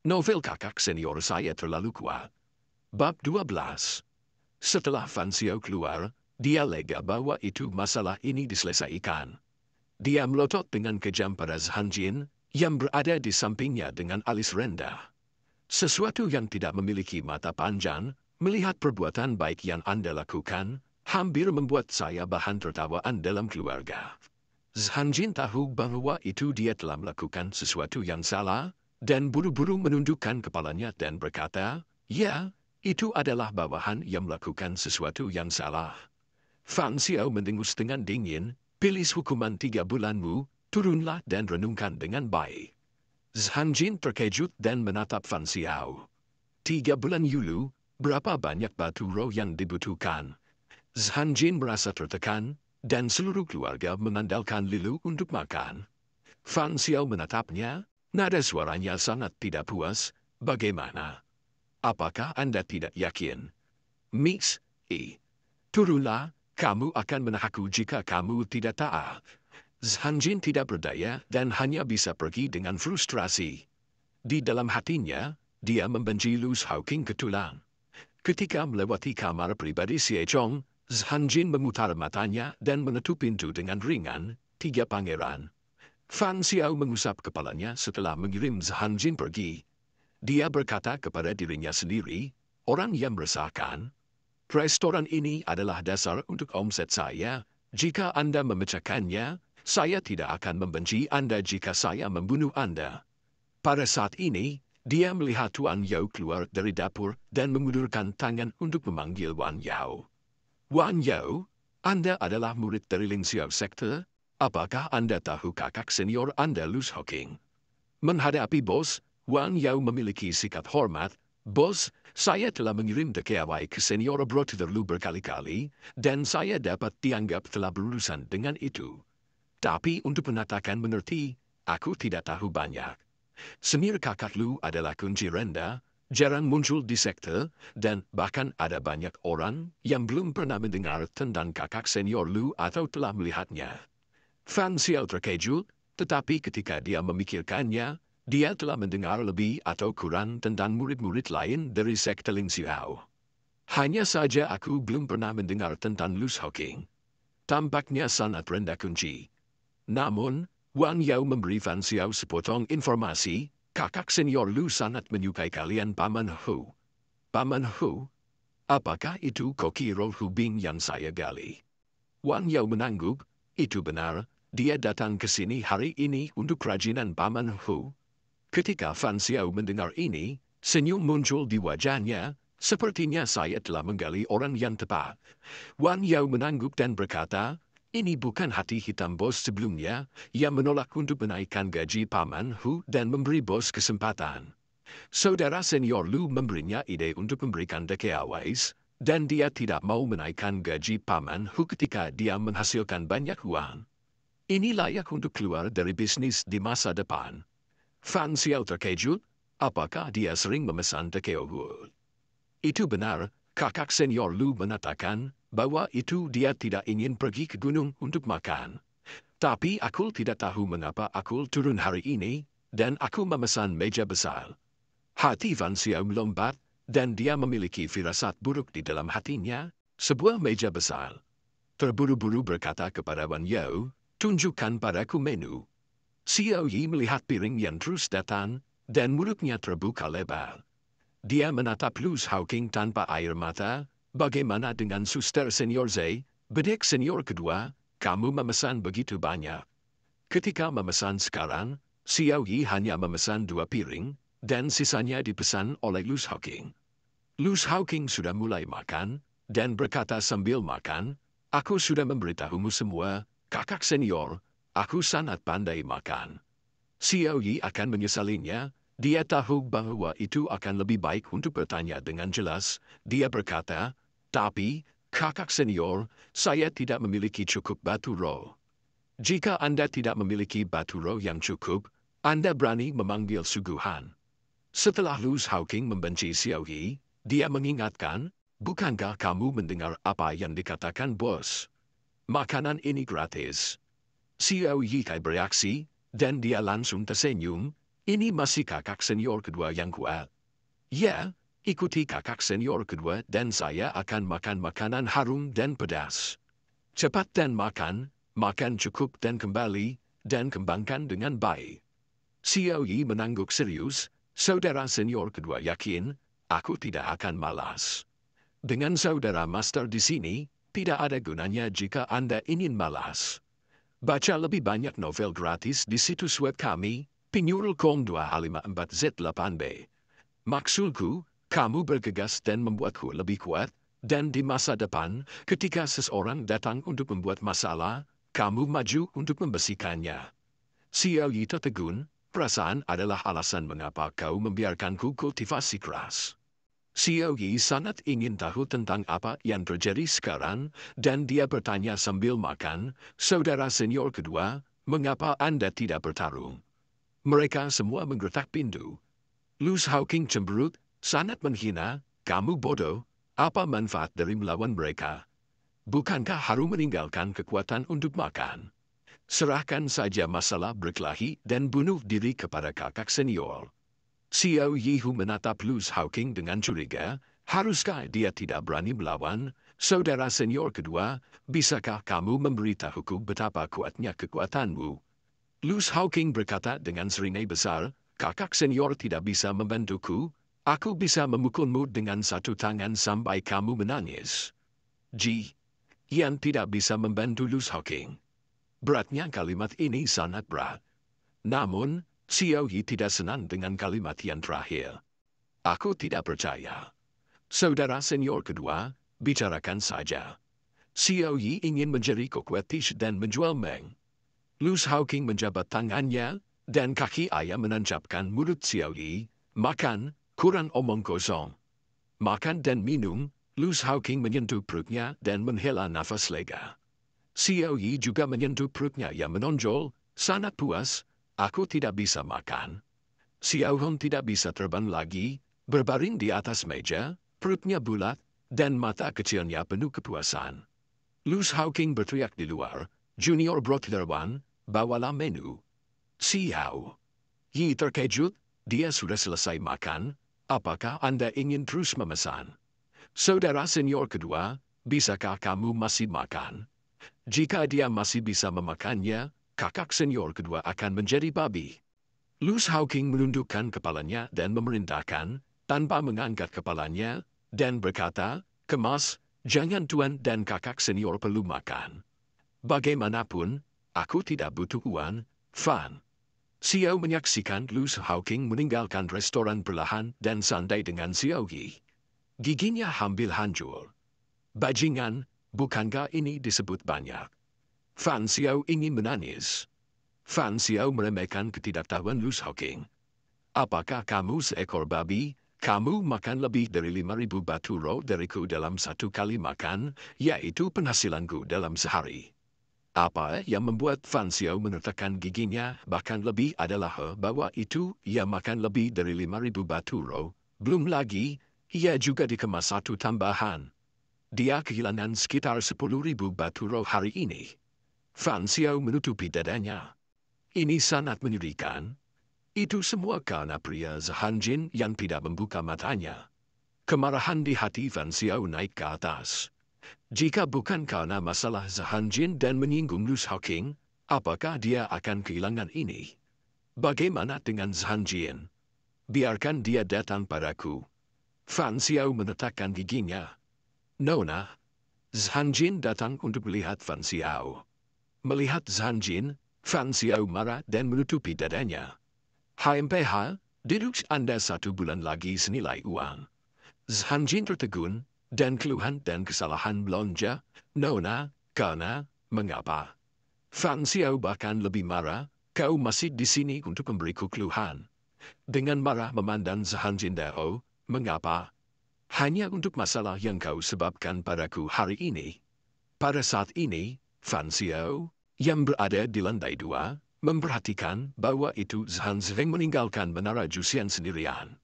Novel kakak senior saya terlalu kuat. Bab 12. Setelah Fan Xiao keluar, dia lega bahwa itu masalah ini diselesaikan. Dia melotot dengan kejam pada Zhan Jin, yang berada di sampingnya dengan alis rendah. Sesuatu yang tidak memiliki mata panjang, melihat perbuatan baik yang Anda lakukan, hampir membuat saya bahan tertawaan dalam keluarga. Zhan Jin tahu bahwa itu dia telah melakukan sesuatu yang salah, dan buru-buru menundukkan kepalanya dan berkata, "Ya, itu adalah bawahan yang melakukan sesuatu yang salah." Fan Xiao mendengus dengan dingin, "Pilih hukuman 3 bulanmu, turunlah dan renungkan dengan baik." Zhan Jin terkejut dan menatap Fan Xiao. 3 bulan yulu, berapa banyak batu roh yang dibutuhkan? Zhan Jin merasa tertekan, dan seluruh keluarga mengandalkan Lilu untuk makan. Fan Xiao menatapnya, nada suaranya sangat tidak puas. "Bagaimana? Apakah Anda tidak yakin?" "Mix, turunlah, kamu akan menahanku jika kamu tidak taat." Zhan Jin tidak berdaya dan hanya bisa pergi dengan frustrasi. Di dalam hatinya, dia membenci Lu Shaoqing ketulang. Ketika melewati kamar pribadi Xie Chong, Zhan Jin memutar matanya dan menutup pintu dengan ringan. 3 pangeran. Fan Xiao mengusap kepalanya setelah mengirim Zhan Jin pergi. Dia berkata kepada dirinya sendiri, "Orang yang meresahkan. Restoran ini adalah dasar untuk omset saya. Jika Anda memecahkannya, saya tidak akan membenci Anda jika saya membunuh Anda." Pada saat ini, dia melihat Tuan Yao keluar dari dapur dan mengulurkan tangan untuk memanggil Wan Yao. "Wan Yao, Anda adalah murid dari Ling Xiao Sekte? Apakah Anda tahu kakak senior Anda Lu Shaoqing?" Menghadapi bos, Wan Yao memiliki sikap hormat. "Bos, saya telah mengirim dekawai ke senior Brother Lu berkali-kali, dan saya dapat dianggap telah berurusan dengan itu. Tapi untuk mengatakan mengerti, aku tidak tahu banyak. Semir kakak Lu adalah kunci rendah, jarang muncul di sekte, dan bahkan ada banyak orang yang belum pernah mendengar tentang kakak senior Lu atau telah melihatnya." Fan Xiao terkejut, tetapi ketika dia memikirkannya, dia telah mendengar lebih atau kurang tentang murid-murid lain dari sekte Ling Xiao. "Hanya saja aku belum pernah mendengar tentang Lu Shaoqing. Tampaknya sangat rendah kunci." Namun, Wan Yao memberi Fan Xiao sepotong informasi, "Kakak senior Lu sangat menyukai kalian Paman Hu." "Paman Hu? Apakah itu koki roh Hubing yang saya gali?" Wan Yao menangguk, "Itu benar, dia datang ke sini hari ini untuk kerajinan Paman Hu." Ketika Fan Xiao mendengar ini, senyum muncul di wajahnya, "Sepertinya saya telah menggali orang yang tepat." Wan Yao menangguk dan berkata, "Ini bukan hati hitam bos sebelumnya, yang menolak untuk menaikkan gaji Paman Hu dan memberi bos kesempatan. Saudara senior Lu memberinya ide untuk memberikan dekawais, dan dia tidak mau menaikkan gaji Paman Hu ketika dia menghasilkan banyak uang. Ini layak untuk keluar dari bisnis di masa depan." Fan Xiao terkejut, "Apakah dia sering memesan dekawai?" "Itu benar," kakak senior Lu mengatakan, "bahwa itu dia tidak ingin pergi ke gunung untuk makan. Tapi aku tidak tahu mengapa aku turun hari ini, dan aku memesan meja besar." Hati Fan Xiao melompat, dan dia memiliki firasat buruk di dalam hatinya, sebuah meja besar. Terburu-buru berkata kepada Wan Yao, "Tunjukkan padaku menu." Xiao Yi melihat piring yang terus datang, dan mulutnya terbuka lebar. Dia menatap Lu Shaoqing tanpa air mata. "Bagaimana dengan suster senior Zhe, bedek senior kedua, kamu memesan begitu banyak?" Ketika memesan sekarang, Xiao Yi hanya memesan 2 piring, dan sisanya dipesan oleh Lu Shaoqing. Lu Shaoqing sudah mulai makan, dan berkata sambil makan, "Aku sudah memberitahumu semua, kakak senior, aku sangat pandai makan." Xiao Yi akan menyesalinya. Dia tahu bahwa itu akan lebih baik untuk bertanya dengan jelas. Dia berkata, "Tapi, kakak senior, saya tidak memiliki cukup batu roh." "Jika Anda tidak memiliki batu roh yang cukup, Anda berani memanggil suguhan." Setelah Lu Shaoqing membenci Xiao Yi, dia mengingatkan, "Bukankah kamu mendengar apa yang dikatakan bos? Makanan ini gratis." Xiao Yi bereaksi, dan dia langsung tersenyum. Ini masih kakak senior kedua yang kuat. Ya, ikuti kakak senior kedua dan saya akan makan makanan harum dan pedas. Cepat dan makan cukup dan kembali, dan kembangkan dengan baik. Xiao Yi menangguk serius, saudara senior kedua yakin, aku tidak akan malas. Dengan saudara master di sini, tidak ada gunanya jika Anda ingin malas. Baca lebih banyak novel gratis di situs web kami, pinyurulkong254Z8B. Maksudku, kamu bergegas dan membuatku lebih kuat, dan di masa depan, ketika seseorang datang untuk membuat masalah, kamu maju untuk membersihkannya. Xiao Yi tertegun, perasaan adalah alasan mengapa kau membiarkanku kultivasi keras. Xiao Yi sangat ingin tahu tentang apa yang terjadi sekarang, dan dia bertanya sambil makan, saudara senior kedua, mengapa Anda tidak bertarung? Mereka semua menggertak pintu. Lu Shaoqing cemberut, sangat menghina, kamu bodoh, apa manfaat dari melawan mereka? Bukankah harus meninggalkan kekuatan untuk makan? Serahkan saja masalah berkelahi dan bunuh diri kepada kakak senior. Xiao Yihu menatap Lu Shaoqing dengan curiga, haruskah dia tidak berani melawan? Saudara senior kedua, bisakah kamu memberitahuku betapa kuatnya kekuatanmu? Lu Shaoqing berkata dengan seringai besar, kakak senior tidak bisa membantuku, aku bisa memukulmu dengan satu tangan sampai kamu menangis. Yan tidak bisa membantu Lu Shaoqing. Beratnya kalimat ini sangat berat. Namun, Xiao Yi tidak senang dengan kalimat yang terakhir. Aku tidak percaya. Saudara senior kedua, bicarakan saja. Xiao Yi ingin menjadi kokwetish dan menjual Meng. Lu Shaoqing menjabat tangannya, dan kaki ayam menancapkan mulut Xiao Yi, makan, kurang omong kosong. Makan dan minum, Lu Shaoqing menyentuh perutnya dan menghela nafas lega. Xiao Yi juga menyentuh perutnya yang menonjol, sangat puas, aku tidak bisa makan. Xiao Hong tidak bisa terbang lagi, berbaring di atas meja, perutnya bulat, dan mata kecilnya penuh kepuasan. Lu Shaoqing berteriak di luar, Junior Brotherwan, bawalah menu. Xiao Yi terkejut, dia sudah selesai makan, apakah Anda ingin terus memesan? Saudara senior kedua, bisakah kamu masih makan? Jika dia masih bisa memakannya, kakak senior kedua akan menjadi babi. Lu Shaoqing menundukkan kepalanya dan memerintahkan, tanpa mengangkat kepalanya, dan berkata, kemas, jangan tuan dan kakak senior perlu makan. Bagaimanapun, aku tidak butuh uang, Fan. Xiao menyaksikan Lu Shaoqing meninggalkan restoran perlahan dan santai dengan Xiao Yi. Giginya hampir hancur. Bajingan, bukankah ini disebut banyak? Fan Xiao ingin menangis. Fan Xiao meremehkan ketidaktahuan Lu Shaoqing. Apakah kamu seekor babi? Kamu makan lebih dari 5.000 batu roh dariku dalam satu kali makan, yaitu penghasilanku dalam sehari. Apa yang membuat Fan Xiao menertakan giginya bahkan lebih adalah bahwa itu ia makan lebih dari 5.000 batu roh. Belum lagi, ia juga dikemas satu tambahan. Dia kehilangan sekitar 10.000 batu roh hari ini. Fan Xiao menutupi dadanya. Ini sangat menyedihkan. Itu semua karena pria Zhanjin yang tidak membuka matanya. Kemarahan di hati Fan Xiao naik ke atas. Jika bukan karena masalah Zhanjin dan menyinggung Lu Shaoqing, apakah dia akan kehilangan ini? Bagaimana dengan Zhanjin? Biarkan dia datang padaku. Fan Xiao menetapkan giginya. Nona, Zhanjin datang untuk melihat Fan Xiao. Melihat Zhanjin, Fan Xiao marah dan menutupi dadanya. HMPH, deduksi Anda 1 bulan lagi senilai uang. Zhanjin tertegun, dan keluhan dan kesalahan melonjak, Nona, karena, mengapa? Fan Xiao bahkan lebih marah, kau masih di sini untuk memberiku keluhan. Dengan marah memandang Zhanjin Dao, mengapa? Hanya untuk masalah yang kau sebabkan padaku hari ini. Pada saat ini, Fan Xiao, yang berada di lantai 2, memperhatikan bahwa itu Zhanjin meninggalkan menara Juxian sendirian.